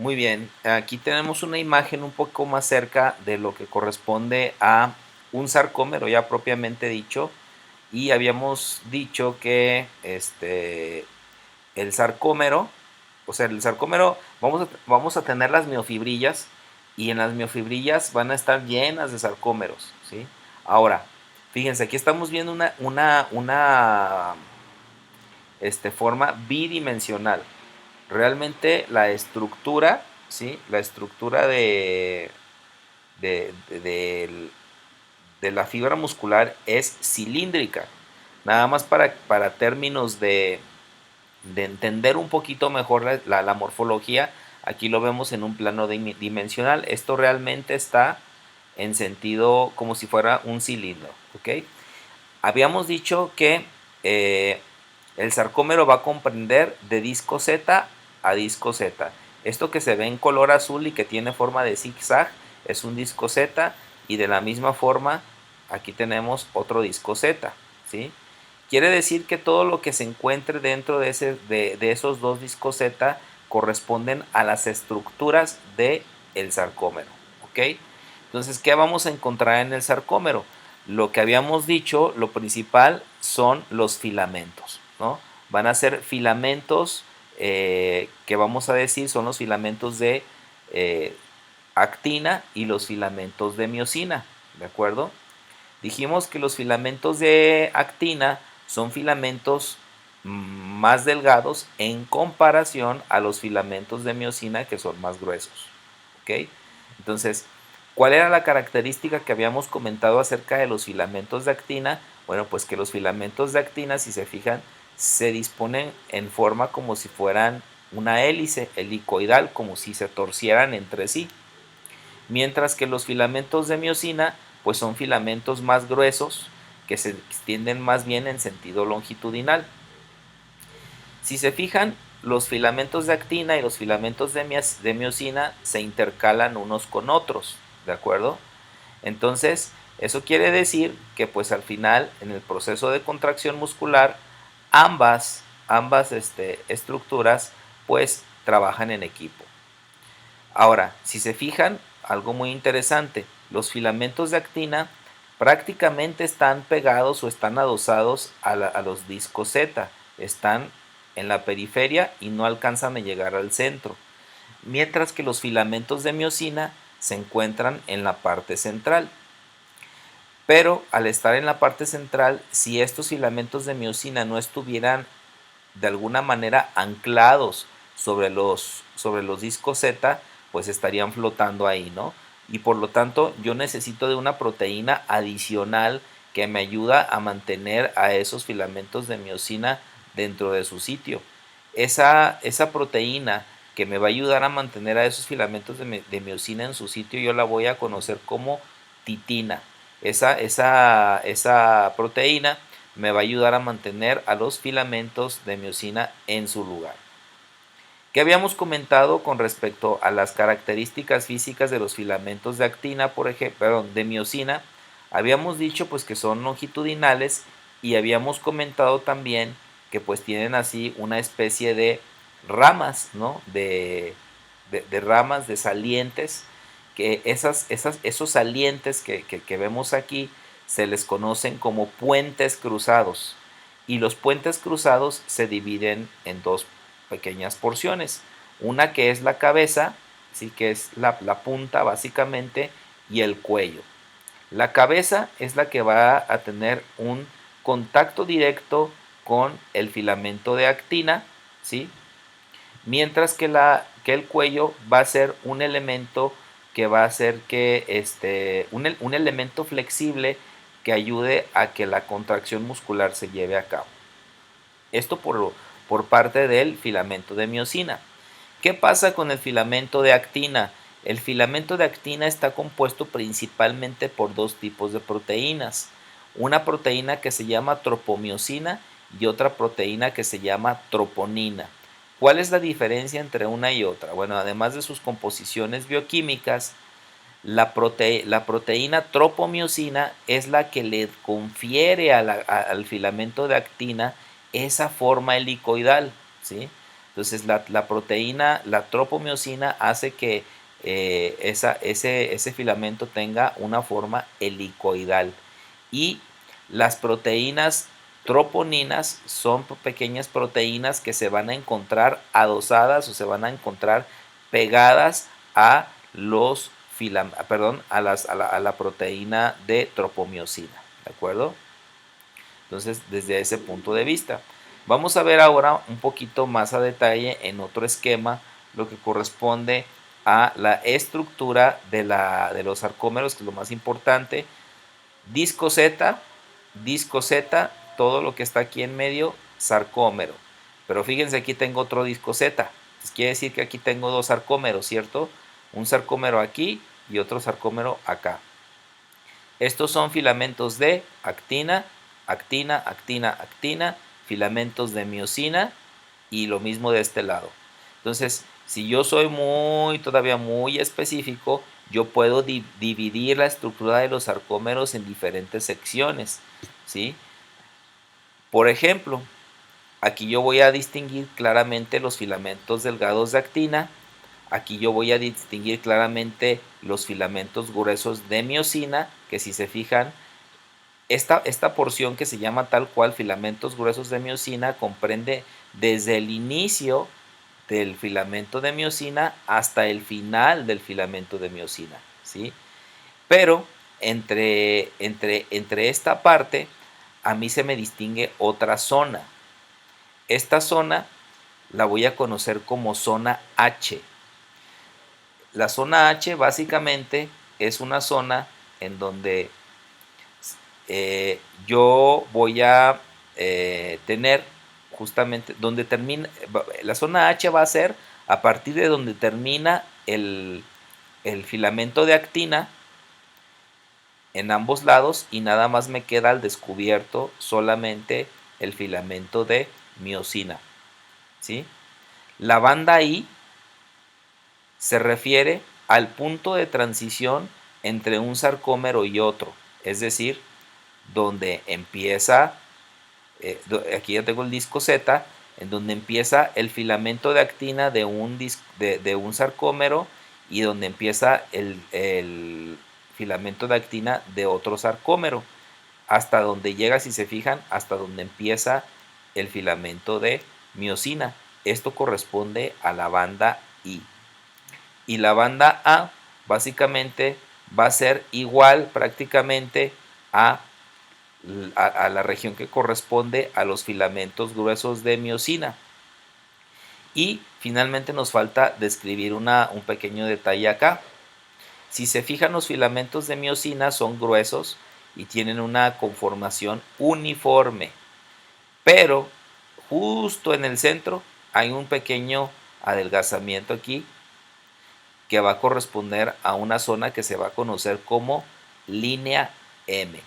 Muy bien, aquí tenemos una imagen un poco más cerca de lo que corresponde a un sarcómero ya propiamente dicho, y habíamos dicho que el sarcómero, o sea, el sarcómero, vamos a tener las miofibrillas y en las miofibrillas van a estar llenas de sarcómeros, ¿sí? Ahora, fíjense, aquí estamos viendo una forma bidimensional. Realmente la estructura, ¿sí? La estructura de, de- del- de la fibra muscular es cilíndrica. Nada más para términos de entender un poquito mejor la morfología, aquí lo vemos en un plano dimensional. Esto realmente está en sentido como si fuera un cilindro, ¿ok? Habíamos dicho que eh, el sarcómero va a comprender de disco Z a disco Z. Esto que se ve en color azul y que tiene forma de zigzag es un disco Z, y de la misma forma aquí tenemos otro disco Z, ¿sí? Quiere decir que todo lo que se encuentre dentro de esos dos discos Z corresponden a las estructuras del sarcómero, ¿ok? Entonces, ¿qué vamos a encontrar en el sarcómero? Lo que habíamos dicho, lo principal son los filamentos, ¿no? Van a ser filamentos que vamos a decir son los filamentos de eh, actina y los filamentos de miosina, ¿de acuerdo? Dijimos que los filamentos de actina son filamentos más delgados en comparación a los filamentos de miosina, que son más gruesos, ¿ok? Entonces, ¿cuál era la característica que habíamos comentado acerca de los filamentos de actina? Bueno, pues que los filamentos de actina, si se fijan, se disponen en forma como si fueran una hélice helicoidal, como si se torcieran entre sí, mientras que los filamentos de miosina pues son filamentos más gruesos que se extienden más bien en sentido longitudinal. Si se fijan, los filamentos de actina y los filamentos de miosina se intercalan unos con otros, ¿de acuerdo? Entonces, eso quiere decir que pues al final, en el proceso de contracción muscular, ambas estructuras pues trabajan en equipo. Ahora, si se fijan, algo muy interesante, los filamentos de actina prácticamente están pegados o están adosados a los discos Z, están en la periferia y no alcanzan a llegar al centro, mientras que los filamentos de miosina se encuentran en la parte central. Pero al estar en la parte central, si estos filamentos de miosina no estuvieran de alguna manera anclados sobre los discos Z, pues estarían flotando ahí, ¿no? Y por lo tanto yo necesito de una proteína adicional que me ayuda a mantener a esos filamentos de miosina dentro de su sitio. Esa proteína que me va a ayudar a mantener a esos filamentos de miosina en su sitio, yo la voy a conocer como titina. Esa proteína me va a ayudar a mantener a los filamentos de miosina en su lugar. ¿Qué habíamos comentado con respecto a las características físicas de los filamentos de actina, por ejemplo, perdón, de miosina? Habíamos dicho pues que son longitudinales, y habíamos comentado también que pues tienen así una especie de ramas, ¿no? De ramas, de salientes, que esos salientes que vemos aquí se les conocen como puentes cruzados, y los puentes cruzados se dividen en dos pequeñas porciones, una que es la cabeza, ¿sí? Que es la punta básicamente, y el cuello. La cabeza es la que va a tener un contacto directo con el filamento de actina, ¿sí? Mientras que el cuello va a ser un elemento que va a hacer que un elemento flexible que ayude a que la contracción muscular se lleve a cabo. Esto por parte del filamento de miosina. ¿Qué pasa con el filamento de actina? El filamento de actina está compuesto principalmente por dos tipos de proteínas. Una proteína que se llama tropomiosina y otra proteína que se llama troponina. ¿Cuál es la diferencia entre una y otra? Bueno, además de sus composiciones bioquímicas, la proteína tropomiosina es la que le confiere al filamento de actina esa forma helicoidal, ¿sí? Entonces la proteína, la tropomiosina hace que ese filamento tenga una forma helicoidal. Y las proteínas troponinas son pequeñas proteínas que se van a encontrar adosadas o se van a encontrar pegadas a los perdón, a la proteína de tropomiosina, ¿de acuerdo? Entonces, desde ese punto de vista, vamos a ver ahora un poquito más a detalle en otro esquema lo que corresponde a la estructura de los sarcómeros, que es lo más importante. Disco Z, todo lo que está aquí en medio, sarcómero. Pero fíjense, aquí tengo otro disco Z. Pues quiere decir que aquí tengo dos sarcómeros, ¿cierto? Un sarcómero aquí y otro sarcómero acá. Estos son filamentos de actina, actina, actina, actina, filamentos de miosina y lo mismo de este lado. Entonces, si yo soy todavía muy específico, yo puedo dividir la estructura de los sarcómeros en diferentes secciones, ¿sí? Por ejemplo, aquí yo voy a distinguir claramente los filamentos delgados de actina. Aquí yo voy a distinguir claramente los filamentos gruesos de miosina, que si se fijan, esta porción que se llama tal cual filamentos gruesos de miosina comprende desde el inicio del filamento de miosina hasta el final del filamento de miosina, ¿sí? Pero entre esta parte a mí se me distingue otra zona. Esta zona la voy a conocer como zona H. La zona H básicamente es una zona en donde yo voy a tener justamente donde termina, la zona H va a ser a partir de donde termina el filamento de actina en ambos lados y nada más me queda al descubierto solamente el filamento de miosina, ¿sí? La banda I se refiere al punto de transición entre un sarcómero y otro, es decir, donde empieza, aquí ya tengo el disco Z, en donde empieza el filamento de actina de un sarcómero y donde empieza el filamento de actina de otro sarcómero, hasta donde llega, si se fijan, hasta donde empieza el filamento de miosina. Esto corresponde a la banda I. Y la banda A básicamente va a ser igual prácticamente a la región que corresponde a los filamentos gruesos de miosina. Y finalmente nos falta describir un pequeño detalle acá. Si se fijan, los filamentos de miosina son gruesos y tienen una conformación uniforme, pero justo en el centro hay un pequeño adelgazamiento aquí que va a corresponder a una zona que se va a conocer como línea M.